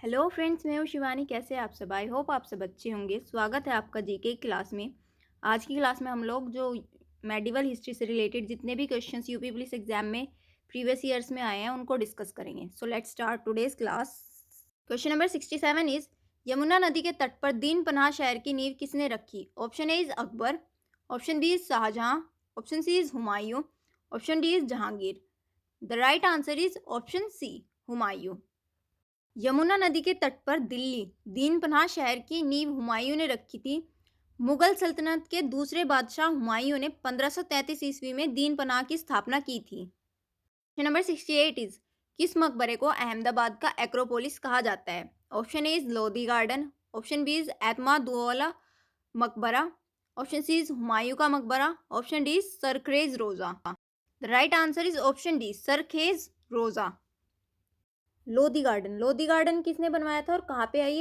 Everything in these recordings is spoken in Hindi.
हेलो फ्रेंड्स, मैं हूँ शिवानी। कैसे हैं आप सब? आई होप आप सब अच्छे होंगे। स्वागत है आपका जीके क्लास में। आज की क्लास में हम लोग जो मेडिवल हिस्ट्री से रिलेटेड जितने भी क्वेश्चंस यूपी पुलिस एग्जाम में प्रीवियस ईयर्स में आए हैं उनको डिस्कस करेंगे। So let's start today's class. Question number 67 is Yamuna नदी के तट पर दीन पनाह शहर की नींव किसने रखी? Option A is Akbar, option B is Shahjahan, option C is Humayun, option D is Jahangir. The right answer is option C, Humayun. Yamuna नदी के तट पर दिल्ली दीन पनाह शहर की नींव हुमायूं ने रखी थी। मुगल सल्तनत के दूसरे बादशाह हुमायूं ने 1533 ईस्वी में दीन पनाह की स्थापना की थी। नंबर 68 इज किस मकबरे को अहमदाबाद का एक्रोपोलिस कहा जाता है? Option A is Lodhi garden, option B is Itmad-ud-Daulah मकबरा, ऑप्शन सी इज हुमायूं का मकबरा, ऑप्शन डी इज सरखेज रोजा। The right answer is option D, Sarkhej रोजा। लोधी गार्डन किसने बनवाया था और कहाँ पे है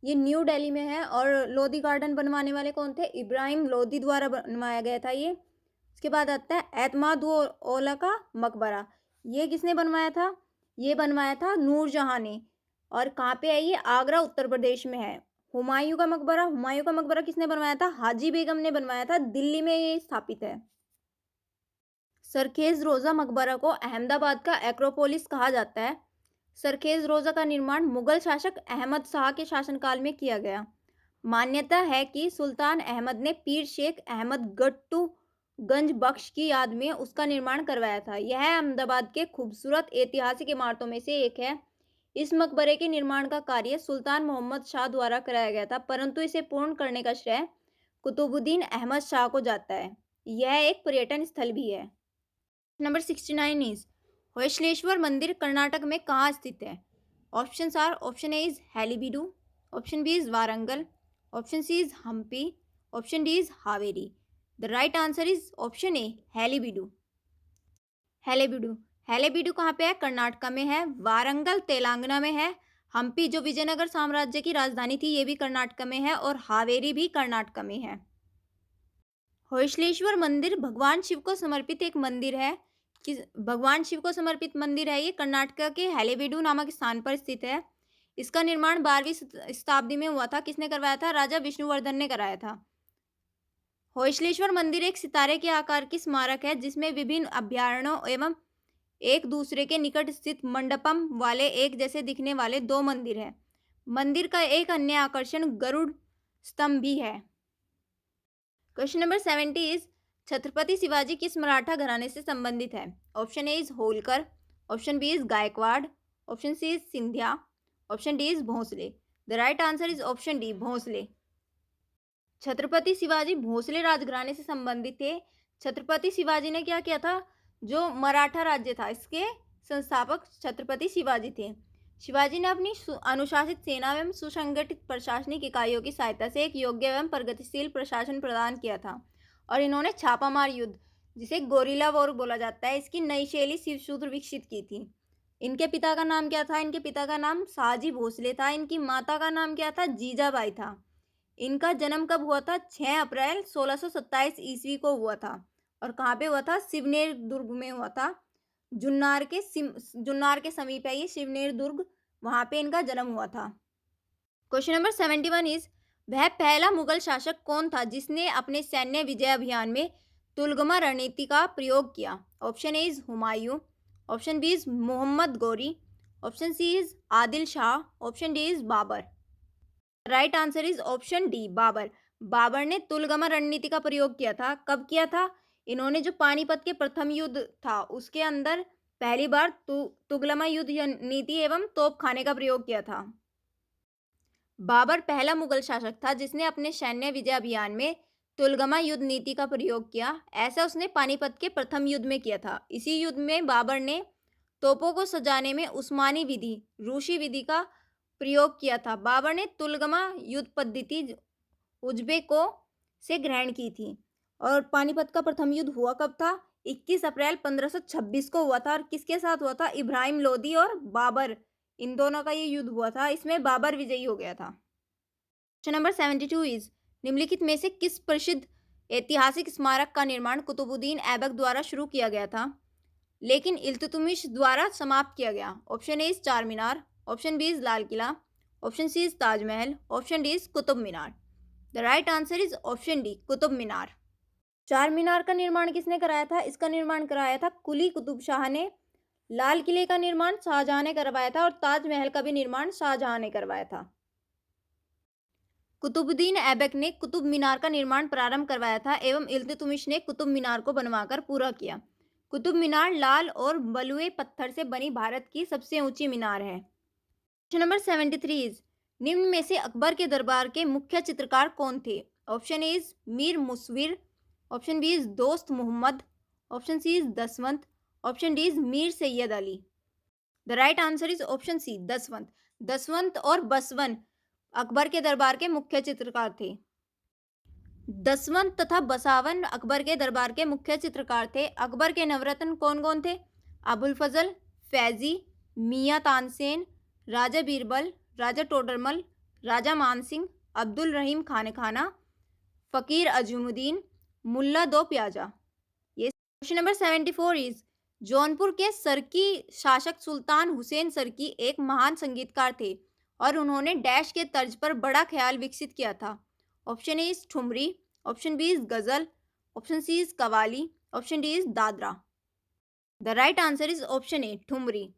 ये न्यू दिल्ली में है। और लोधी गार्डन बनवाने वाले कौन थे? इब्राहिम लोधी द्वारा बनवाया गया था ये। इसके बाद आता है एतमादुद्दौला का मकबरा। ये किसने बनवाया था? ये बनवाया था नूरजहां ने। और कहाँ पे है ये? आगरा उत्तर प्रदेश में है। हुमायूं का मकबरा किसने बनवाया था? हाजी बेगम ने बनवाया था। दिल्ली में ये स्थापित है। सरखेज रोजा मकबरा को अहमदाबाद का एक्रोपोलिस कहा जाता है। सरखेज रोजा का निर्माण मुगल शासक अहमद शाह के शासनकाल में किया गया। मान्यता है कि सुल्तान अहमद ने पीर शेख अहमद गट्टू गंज बख्श की याद में उसका निर्माण करवाया था। यह अहमदाबाद के खूबसूरत ऐतिहासिक इमारतों में से एक है। इस मकबरे के निर्माण का कार्य सुल्तान मोहम्मद शाह द्वारा कराया गया था, परंतु इसे पूर्ण करने का श्रेय कुतुबुद्दीन अहमद शाह को जाता है। यह एक पर्यटन स्थल भी है। नंबर 69 इज होयसलेश्वर मंदिर कर्नाटक में कहाँ स्थित है? Options are option A is Halebidu, option B is Warangal, option C is Hampi, option D is Haveri. The right answer is option A, Halebidu. Halebidu Halebidu कहाँ पे है? कर्नाटक में है। वारंगल तेलंगाना में है। हम्पी जो विजयनगर साम्राज्य की राजधानी थी ये भी कर्नाटक में है। और हावेरी भी कर्नाटक में है। होयसलेश्वर मंदिर भगवान शिव को समर्पित एक मंदिर है। भगवान शिव को समर्पित मंदिर है। ये कर्नाटक के हैलेबीडू नामक स्थान पर स्थित है। इसका निर्माण 12वीं शताब्दी में हुआ था। किसने करवाया था? राजा विष्णुवर्धन ने कराया था। होयसलेश्वर मंदिर एक सितारे के आकार की स्मारक है जिसमें विभिन्न अभ्यारण्यों एवं एक दूसरे के निकट स्थित मंडपम वाले एक जैसे दिखने वाले दो मंदिर है। मंदिर का एक अन्य आकर्षण गरुड़ स्तंभ भी है। Question number 70 is Chhatrapati Shivaji किस मराठा घराने से संबंधित है? Option A is Holkar, option B is Gaikwad, option C is Scindia, option D is Bhosle. The right answer is option D, Bhosle. Chhatrapati Shivaji Bhosle राजघराने से संबंधित थे। छत्रपति शिवाजी ने क्या किया था? जो मराठा राज्य था इसके संस्थापक छत्रपति शिवाजी थे। शिवाजी ने अपनी अनुशासित सेना एवं सुसंगठित प्रशासनिक इकाइयों की सहायता से एक योग्य एवं प्रगतिशील प्रशासन प्रदान किया था। और इन्होंने छापामार युद्ध, जिसे गोरिल्ला वॉर बोला जाता है, इसकी नई शैली शिवसूत्र विकसित की थी। इनके पिता का नाम क्या था? इनके पिता का नाम शाहजी भोसले था। इनकी माता का नाम क्या था? जीजाबाई था। इनका जन्म कब हुआ था? 6 अप्रैल 1627 ईस्वी को हुआ था। और कहाँ पे हुआ था? शिवनेर दुर्ग में हुआ था। जुन्नार के समीप है ये शिवनेर दुर्ग, वहां पे इनका जन्म हुआ था। क्वेश्चन नंबर 71 इज वह पहला मुगल शासक कौन था जिसने अपने सैन्य विजय अभियान में तुलगमा रणनीति का प्रयोग किया? Option A is Humayun, option B is Mohammad Ghori, option C is Adil Shah, option D is Babur. Right answer is option D, Babur. Babur ने तुलगमा रणनीति का प्रयोग किया था। कब किया था? इन्होंने जो पानीपत के प्रथम युद्ध था उसके अंदर पहली बार तुगलमा युद्ध नीति एवं तोपखाने का प्रयोग किया था। बाबर पहला मुगल शासक था जिसने अपने सैन्य विजय अभियान में तुलगमा युद्ध नीति का प्रयोग किया। ऐसा उसने पानीपत के प्रथम युद्ध में किया था। इसी युद्ध में बाबर ने तोपों को सजाने में उस्मानी विधि, रूसी विधि का प्रयोग किया था। बाबर ने तुलगमा युद्ध पद्धति उज्बेकों से ग्रहण की थी। और पानीपत का प्रथम युद्ध हुआ कब था? 21 अप्रैल 1526 को हुआ था। और किसके साथ हुआ था? इब्राहिम लोदी और बाबर, इन दोनों का ये युद्ध हुआ था। इसमें बाबर विजयी हो गया था। क्वेश्चन नंबर 72 इज निम्नलिखित में से किस प्रसिद्ध ऐतिहासिक स्मारक का निर्माण कुतुबुद्दीन ऐबक द्वारा शुरू किया गया था लेकिन इल्तुतमिश द्वारा समाप्त किया गया? Option A is Char Minar, option B is Lal Qila, option C is Taj Mahal, option D is Qutub Minar. The right answer is option D Qutub Minar. Char Minar का निर्माण किसने कराया था? इसका निर्माण कराया था कुली कुतुब शाह ने। लाल किले का निर्माण शाहजहां ने करवाया था और ताजमहल का भी निर्माण शाहजहां ने करवाया था। कुतुबुद्दीन ऐबक ने कुतुब मीनार का निर्माण प्रारंभ करवाया था एवं इल्तुतमिश ने कुतुब मीनार को बनवाकर पूरा किया। कुतुब मीनार लाल और बलुए पत्थर से बनी भारत की सबसे ऊंची मीनार है। क्वेश्चन नंबर 73 इज निम्न में से अकबर के दरबार के मुख्य चित्रकार कौन थे? Option A is Mir Musavvir, option B is Dost Mohammad, option C is Daswant, option D is Mir Sayyid Ali. The right answer is option C Daswant. Daswant और बसवन अकबर के दरबार के मुख्य चित्रकार थे। दसवंत तथा बसावन अकबर के दरबार के मुख्य चित्रकार थे। अकबर के नवरत्न कौन कौन थे? अबुल फजल, फैजी, मियाँ तानसेन, राजा बीरबल, राजा टोडरमल, राजा मानसिंह, अब्दुल रहीम खान खाना, फकीर अजमुद्दीन, मुल्ला दो प्याजा। ये क्वेश्चन नंबर 74 इज जौनपुर के सरकी शासक सुल्तान हुसैन सरकी एक महान संगीतकार थे और उन्होंने डैश के तर्ज पर बड़ा ख्याल विकसित किया था। Option A is thumri, option B is ghazal, option C is qawwali, option D is dadra. The right answer is option A thumri.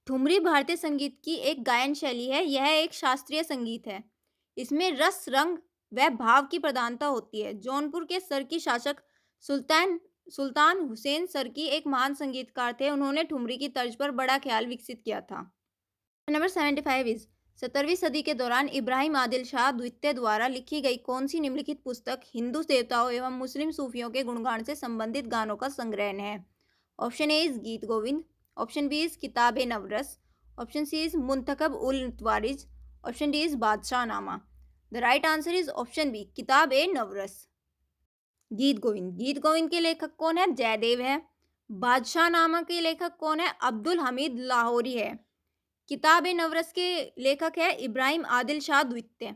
Thumri भारतीय संगीत की एक गायन शैली है। यह एक शास्त्रीय संगीत है। इसमें रस, रंग व भाव की प्रधानता होती है। जौनपुर के सरकी शासक सुल्तान हुसैन सरकी एक महान संगीतकार थे। उन्होंने ठुमरी की तर्ज पर बड़ा ख्याल विकसित किया था। नंबर 75 इज 17वीं सदी के दौरान इब्राहिम आदिल शाह द्वितीय द्वारा लिखी गई कौन सी निम्नलिखित पुस्तक हिंदू देवताओं एवं मुस्लिम सूफियों के गुणगान से संबंधित गानों का संग्रहण है? ऑप्शन ए इज गीत गोविंद, ऑप्शन बी इज किताब e नवरस, option C is Muntakhab ul Tawarikh, option D is Badshahnama. The right answer is option B Kitab e नवरस। गीत गोविंद। गीत गोविंद के लेखक कौन है? जयदेव है। बादशाह नामा के लेखक कौन है? अब्दुल हमीद लाहौरी है। किताब ए नवरस के लेखक है इब्राहिम आदिल शाह द्वितीय।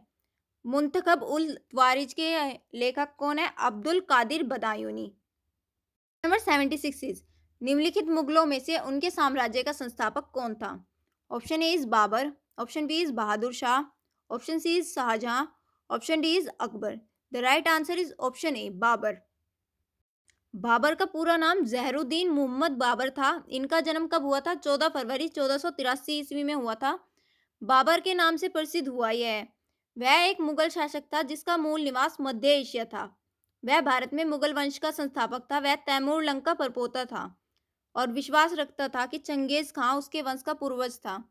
मुंतखब उल तवारिज के लेखक कौन है? अब्दुल कादिर बदायूनी। नंबर 76 इज निम्नलिखित मुगलों में से उनके साम्राज्य का संस्थापक कौन था? Option A is Babur, option B is Bahadur Shah, option C is Shahjahan, option D is Akbar. The right answer is option A Babur. Babur का पूरा नाम जहरुद्दीन मोहम्मद बाबर था। इनका जन्म कब हुआ था? 14 फरवरी 1483 ईस्वी में हुआ था। बाबर के नाम से प्रसिद्ध हुआ यह है। वह एक मुगल शासक था जिसका मूल निवास मध्य एशिया था। वह भारत में मुगल वंश का संस्थापक था। वह तैमूर लंग का परपोता था और विश्वास रखता था कि चंगेज खां उसके वंश का पूर्वज था।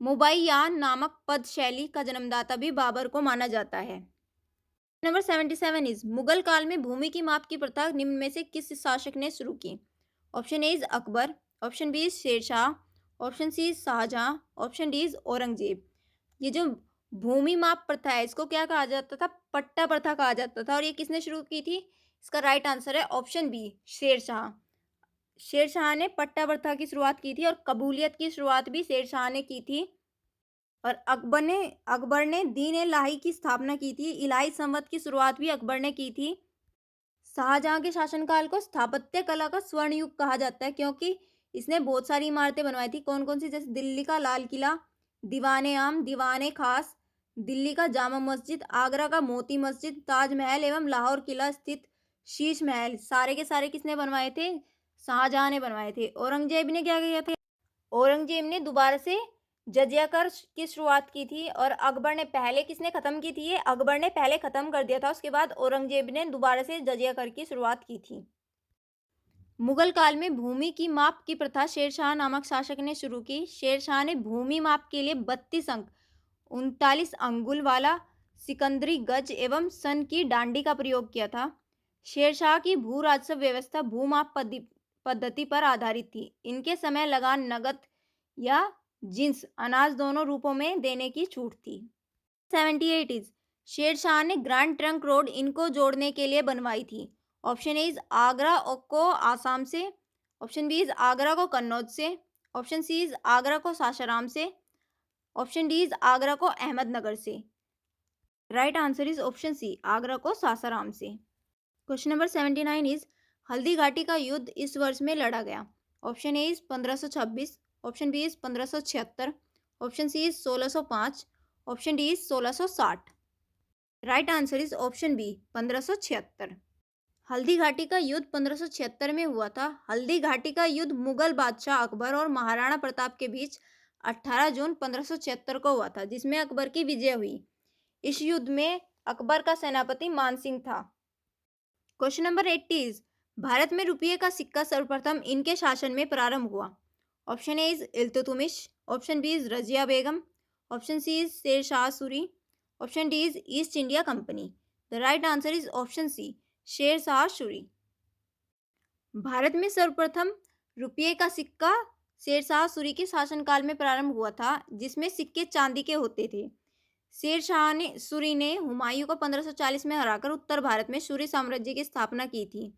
मुबाइयान नामक पद शैली का जन्मदाता भी बाबर को माना जाता है। नंबर 77 इज मुगल काल में भूमि की माप की प्रथा निम्न में से किस शासक ने शुरू की? Option A is Akbar, option B is Sher Shah, option C is Shahjahan, option D is Aurangzeb. ये जो भूमि माप प्रथा है इसको क्या कहा जाता था? पट्टा प्रथा कहा जाता था। और ये किसने शुरू की थी? इसका राइट आंसर है ऑप्शन बी शेरशाह। शेरशाह ने पट्टा प्रथा की शुरुआत की थी और कबूलियत की शुरुआत भी शेरशाह ने की थी। और अकबर ने दीन ए इलाही की स्थापना की थी। इलाही संवत की शुरुआत भी अकबर ने की थी। शाहजहां के शासनकाल को स्थापत्य कला का स्वर्ण युग कहा जाता है क्योंकि इसने बहुत सारी इमारतें बनवाई थी। कौन कौन सी? जैसे दिल्ली का लाल किला, दीवाने आम, दीवाने खास, दिल्ली का जामा मस्जिद, आगरा का मोती मस्जिद, ताजमहल एवं लाहौर किला स्थित शीश महल। सारे के सारे किसने बनवाए थे? शाहजहां ने बनवाए थे। औरंगजेब ने क्या किया था? औरंगजेब ने दोबारा से जजिया कर की शुरुआत की थी। और अकबर ने पहले किसने खत्म की थी? ये अकबर ने पहले खत्म कर दिया था। उसके बाद औरंगजेब ने दोबारा से जजिया कर की शुरुआत की थी। मुगल काल में भूमि की माप की प्रथा शेरशाह नामक शासक ने शुरू की। शेरशाह ने भूमि माप के लिए 32 अंक, 39 अंगुल वाला सिकंदरी गज एवं सन की डांडी का प्रयोग किया था। शेरशाह की भू राजस्व व्यवस्था भूमाप पद्धति पर आधारित थी। इनके समय लगान नगद या जिन्स अनाज दोनों रूपों में देने की छूट थी। 78 इज शेरशाह ने ग्रैंड ट्रंक रोड इनको जोड़ने के लिए बनवाई थी। ऑप्शन ए इज आगरा को आसाम से, ऑप्शन बी इज आगरा को कन्नौज से, ऑप्शन सी इज आगरा को सासाराम से, ऑप्शन डी इज आगरा को अहमदनगर से। Right answer is option C Agra को सासाराम से। Question number 79 is Haldi Ghati का युद्ध इस वर्ष में लड़ा गया। Option A is 1526, option B is 1576, option C is 1605, option D is 1660। Right answer is option B 1576। Haldi घाटी का युद्ध 1576 में हुआ था। हल्दी घाटी का युद्ध मुगल बादशाह अकबर और महाराणा प्रताप के बीच 18 जून 1576 को हुआ था, जिसमें अकबर की विजय हुई। इस युद्ध में अकबर का सेनापति मानसिंह था। क्वेश्चन नंबर 80 इज भारत में रुपये का सिक्का सर्वप्रथम इनके शासन में प्रारंभ हुआ। Option A is Iltutmish, option B is Razia Begum, option C is Sher Shah Suri, option D is East India Company. The right answer is option C Sher Shah Suri. Bharat में सर्वप्रथम रुपये का सिक्का शेर शाह सूरी के शासनकाल में प्रारंभ हुआ था, जिसमें सिक्के चांदी के होते थे। शेर शाह ने सूरी ने हुमायूं को 1540 में हराकर उत्तर भारत में सूरी साम्राज्य की स्थापना की थी,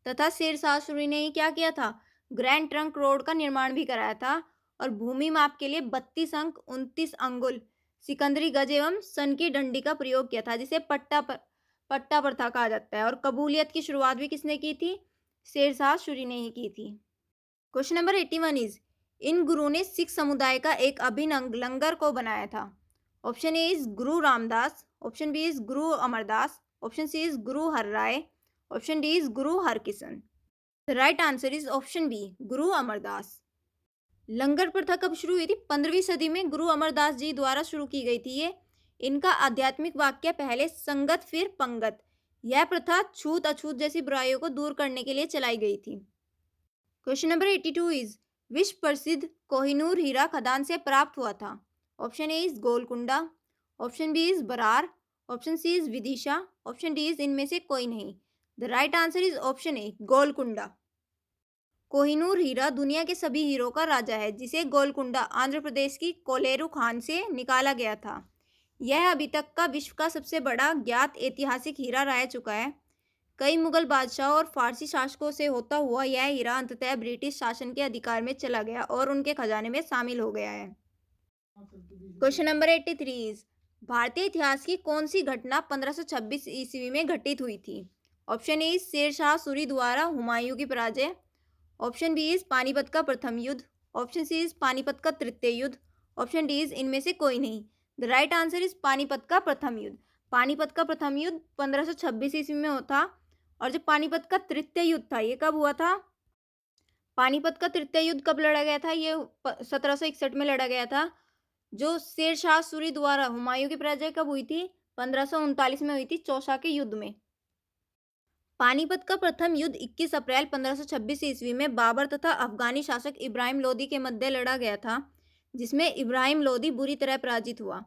तथा शेर शाह सूरी ने ही क्या किया था, ग्रैंड ट्रंक रोड का निर्माण भी कराया था और भूमि माप के लिए 32 अंक 29 अंगुल सिकंदरी गज एवं सन की डंडी का प्रयोग किया था, जिसे पट्टा प्रथा कहा जाता है। और कबूलियत की शुरुआत भी किसने की थी, शेर शाह सूरी ने ही की थी। क्वेश्चन नंबर 81 इज इन गुरु ने सिख समुदाय का एक अभिन्न अंग लंगर को बनाया था। Option A is Guru Ramdas, option B is Guru Amar Das, option C is Guru Har Rai, option D is Guru Harkishan. The right answer is option B Guru Amardas. लंगर प्रथा कब शुरू हुई थी, 15वीं सदी में गुरु अमरदास जी द्वारा शुरू की गई थी ये। इनका आध्यात्मिक वाक्य पहले संगत फिर पंगत। यह प्रथा छूत अछूत जैसी बुराइयों को दूर करने के लिए चलाई गई थी। क्वेश्चन नंबर 82 इज विश्व प्रसिद्ध कोहिनूर हीरा खदान से प्राप्त हुआ था। Option A is Golconda, option B is Berar, option C is Vidisha, option D is इनमें से कोई नहीं। The right answer is option A Golconda. Kohinoor हीरा दुनिया के सभी हीरों का राजा है, जिसे गोलकुंडा आंध्र प्रदेश की कोलेरू खान से निकाला गया था। यह अभी तक का विश्व का सबसे बड़ा ज्ञात ऐतिहासिक हीरा रह चुका है। कई मुगल बादशाहों और फारसी शासकों से होता हुआ यह हीरा अंततः ब्रिटिश शासन के अधिकार में चला गया और उनके खजाने में शामिल हो गया है। क्वेश्चन नंबर 83 इज भारतीय इतिहास की कौन सी घटना 1526 ईस्वी में घटित हुई थी। Option A is Sher Shah Suri द्वारा हुमायूं की पराजय, ऑप्शन बी इज पानीपत का प्रथम युद्ध, ऑप्शन सी इज पानीपत का तृतीय युद्ध, ऑप्शन डी इज इनमें से कोई नहीं। The right answer is Panipat का प्रथम युद्ध। पानीपत का प्रथम युद्ध 1526 ईस्वी में होता, और जो पानीपत का तृतीय युद्ध था ये कब हुआ था, पानीपत का तृतीय युद्ध कब लड़ा गया था, ये 1761 में लड़ा गया था। जो शेर शाह सूरी द्वारा हुमायूं की पराजय कब हुई थी, 1539 में हुई थी, चौसा के युद्ध में। पानीपत का प्रथम युद्ध 21 अप्रैल 1526 ईस्वी में बाबर तथा अफगानी शासक इब्राहिम लोदी के मध्य लड़ा गया था, जिसमें इब्राहिम लोदी बुरी तरह पराजित हुआ।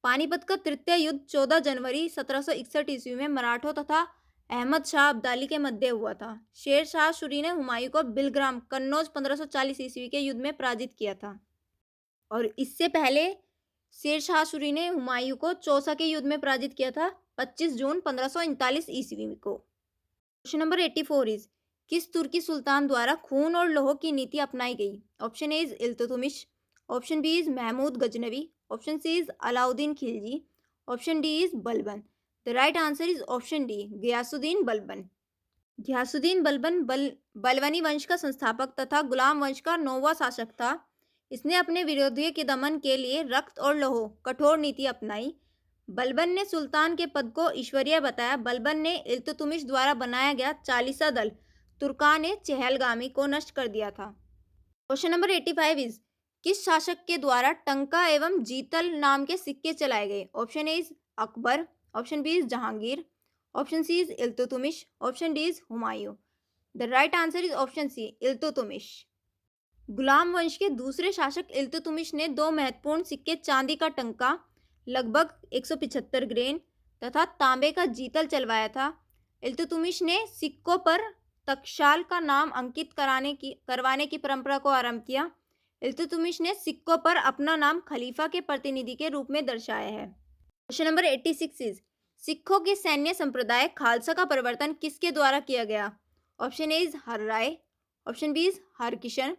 पानीपत का तृतीय युद्ध 14 जनवरी 1761 ईस्वी में मराठों तथा अहमद शाह अब्दाली के मध्य हुआ था। शेर शाह सूरी ने हुमायूं को बिलग्राम कन्नौज 1540 ईस्वी के युद्ध में पराजित किया था, और इससे पहले शेर शाह सूरी ने हुमायूं को चौसा के युद्ध में पराजित किया था 25 जून 1539 ईस्वी को। क्वेश्चन नंबर 84 इज किस तुर्की सुल्तान द्वारा खून और लोह की नीति अपनाई गई। Option A is Iltutmish, option B is Mahmud Ghaznavi, option C is Alauddin Khilji, option D is Balban. The right answer is option D Ghiyasuddin Balban. Ghiyasuddin Balban बलबनी वंश का संस्थापक तथा गुलाम वंश का 9वां शासक था। इसने अपने विरोधियों के दमन के लिए रक्त और लोह कठोर नीति अपनाई। बलबन ने सुल्तान के पद को ईश्वरीय बताया। बलबन ने इल्तुतमिश द्वारा बनाया गया चालीसा दल तुर्कान ए चहलगामी को नष्ट कर दिया था। क्वेश्चन नंबर 85 इज किस शासक के द्वारा टंका एवं जीतल नाम के सिक्के चलाए गए। Option A is Akbar, option B is Jahangir, option C is Iltutmish, option D is Humayun. The right answer is option C Iltutmish. गुलाम वंश के दूसरे शासक इल्तुतमिश ने 2 महत्वपूर्ण सिक्के चांदी का टंका लगभग 175 ग्रेन तथा तांबे का जीतल चलवाया था। इल्तुतमिश ने सिक्कों पर तक्षाल का नाम अंकित करवाने की परंपरा को आरंभ किया। इल्तुतमिश ने सिक्कों पर अपना नाम खलीफा के प्रतिनिधि के रूप में दर्शाया है। क्वेश्चन नंबर 86 इज सिखों के सैन्य संप्रदाय खालसा का परिवर्तन किसके द्वारा किया गया। Option A is Har Rai, option B is Harkishan,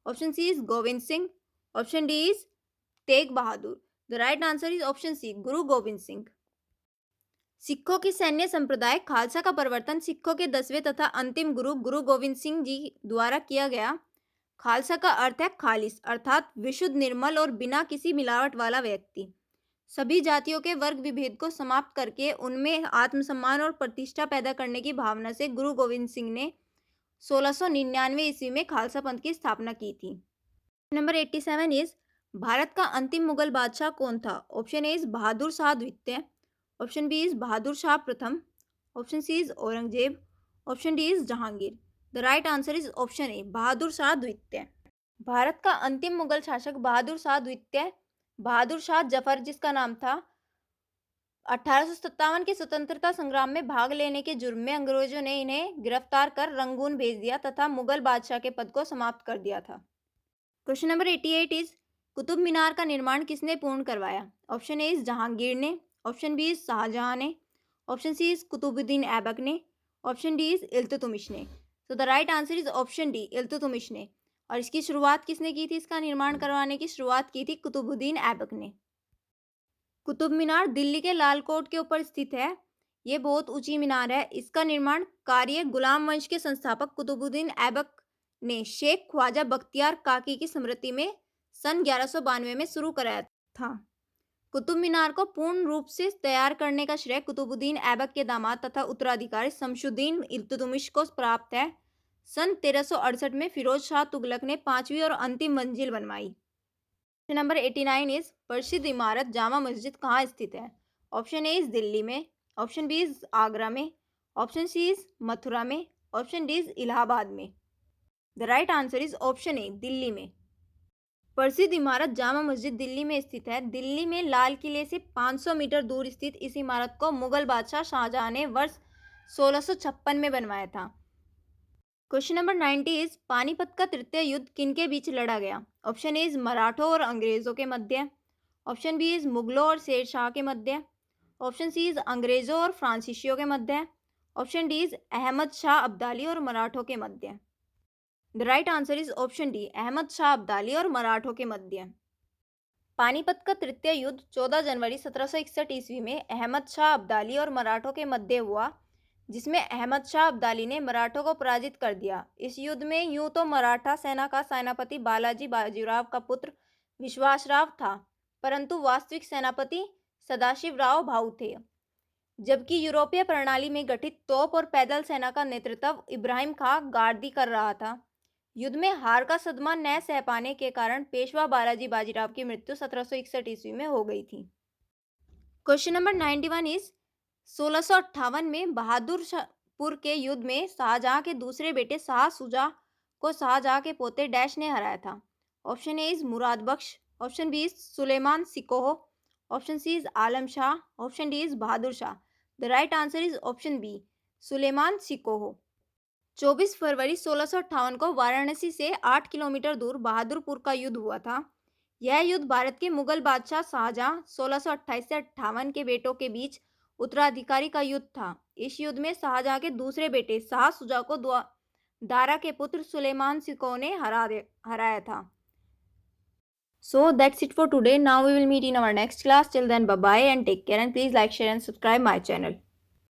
option C is Gobind Singh, option D is Tegh Bahadur. The right answer is option C Guru Gobind Singh. सिखों के सैन्य संप्रदाय खालसा का परिवर्तन सिखों के 10वें तथा अंतिम गुरु गुरु गोविंद सिंह जी द्वारा किया गया। खालसा का अर्थ है खालिस, अर्थात विशुद्ध, निर्मल और बिना किसी मिलावट वाला व्यक्ति। सभी जातियों के वर्ग विभेद को समाप्त करके उनमें आत्मसम्मान और प्रतिष्ठा पैदा करने की भावना से गुरु गोविंद सिंह ने 1699 ईस्वी में खालसा पंथ की स्थापना की थी। नंबर 87 इज भारत का अंतिम मुगल बादशाह कौन था? Option A is Bahadur Shah द्वितीय, option B is Bahadur Shah प्रथम, option C is Aurangzeb, option D is Jahangir. The right answer is option A, Bahadur Shah द्वितीय। भारत का अंतिम मुगल शासक बहादुर शाह द्वितीय, बहादुर शाह जफर जिसका नाम था, 1857 के स्वतंत्रता संग्राम में भाग लेने के जुर्म में अंग्रेजों ने इन्हें गिरफ्तार कर रंगून भेज दिया तथा मुगल बादशाह के पद को समाप्त कर दिया था। क्वेश्चन नंबर 88 इज कुतुब मीनार का निर्माण किसने पूर्ण करवाया? ऑप्शन ए इज जहांगीर ने, ऑप्शन बी इज शाहजहां ने, option C is Qutubuddin Aibak ने, ऑप्शन डी इज इल्तुतमिश ने। तो the right answer is option D, Iltutmish ने। और इसकी शुरुआत किसने की थी? इसका निर्माण करवाने की शुरुआत की थी कुतुबुद्दीन ऐबक ने। कुतुब मीनार दिल्ली के लाल कोट के ऊपर स्थित है। ये बहुत ऊंची मीनार है। इसका निर्माण कार्य गुलाम वंश के संस्थापक कुतुबुद्दीन ऐबक ने शेख ख्वाजा बख्तियार काकी की स्मृति में सन 1192 में शुरू कराया था। कुतुब मीनार को पूर्ण रूप से तैयार करने का श्रेय कुतुबुद्दीन ऐबक के दामाद तथा उत्तराधिकारी शमसुद्दीन इल्तुतमिश को प्राप्त है। सन 1368 में फिरोज शाह तुगलक ने 5वीं और अंतिम मंजिल बनवाई। नंबर 89 इज प्रसिद्ध इमारत जामा मस्जिद कहाँ स्थित है? ऑप्शन ए इज दिल्ली में, ऑप्शन बी इज आगरा में, ऑप्शन सी इज मथुरा में, ऑप्शन डी इज इलाहाबाद में। The right answer is option ए, दिल्ली में। प्रसिद्ध इमारत जामा मस्जिद दिल्ली में स्थित है। दिल्ली में लाल किले से 500 मीटर दूर स्थित इस इमारत को मुगल बादशाह शाहजहां ने वर्ष 1656 में बनवाया था। क्वेश्चन नंबर 90 इज पानीपत का तृतीय युद्ध किनके बीच लड़ा गया? ऑप्शन ए इज मराठों और अंग्रेजों के मध्य, ऑप्शन बी इज मुगलों और शेर शाह के मध्य, ऑप्शन सी इज अंग्रेजों और फ्रांसीसियों के मध्य, option D is Ahmad Shah Abdali और मराठों के मध्य। The right answer is option D, Ahmad Shah Abdali और मराठों के मध्य। पानीपत का तृतीय युद्ध 14 जनवरी 1761 ईस्वी में अहमद शाह अब्दाली और मराठों के मध्य हुआ, जिसमें अहमद शाह अब्दाली ने मराठों को पराजित कर दिया। इस युद्ध में यूं तो मराठा सेना का सेनापति बालाजी बाजीराव का पुत्र विश्वासराव था, परंतु वास्तविक सेनापति सदाशिवराव भाऊ थे, जबकि यूरोपीय प्रणाली में गठित तोप और पैदल सेना का नेतृत्व इब्राहिम खां गार्दी कर रहा था। युद्ध में हार का सदमा न सह पाने के कारण पेशवा बालाजी बाजीराव की मृत्यु 1761 ईस्वी में हो गई थी। क्वेश्चन नंबर 91 इज 1658 में बहादुरपुर के युद्ध में शाहजहां के दूसरे बेटे शाह शुजा को शाहजहां के पोते डैश ने हराया था। Option A is Murad Bakhsh, option B is Sulaiman Shikoh, option C is Alam Shah, option D is Bahadur Shah. The right answer is option B, Sulaiman Shikoh. 24 फरवरी 1658 को वाराणसी से 8 किलोमीटर दूर बहादुरपुर का युद्ध हुआ था। यह युद्ध भारत के मुगल बादशाह शाहजहां 1628 से 58 के बेटों के बीच उत्तराधिकारी का युद्ध था। इस युद्ध में शाहजहां के दूसरे बेटे शाह शुजा को दारा के पुत्र सुलेमान सिकोह ने हराया था। So that's it for today. Now we will meet in our next class. Till then, bye bye and take care, and please like, share and subscribe my channel.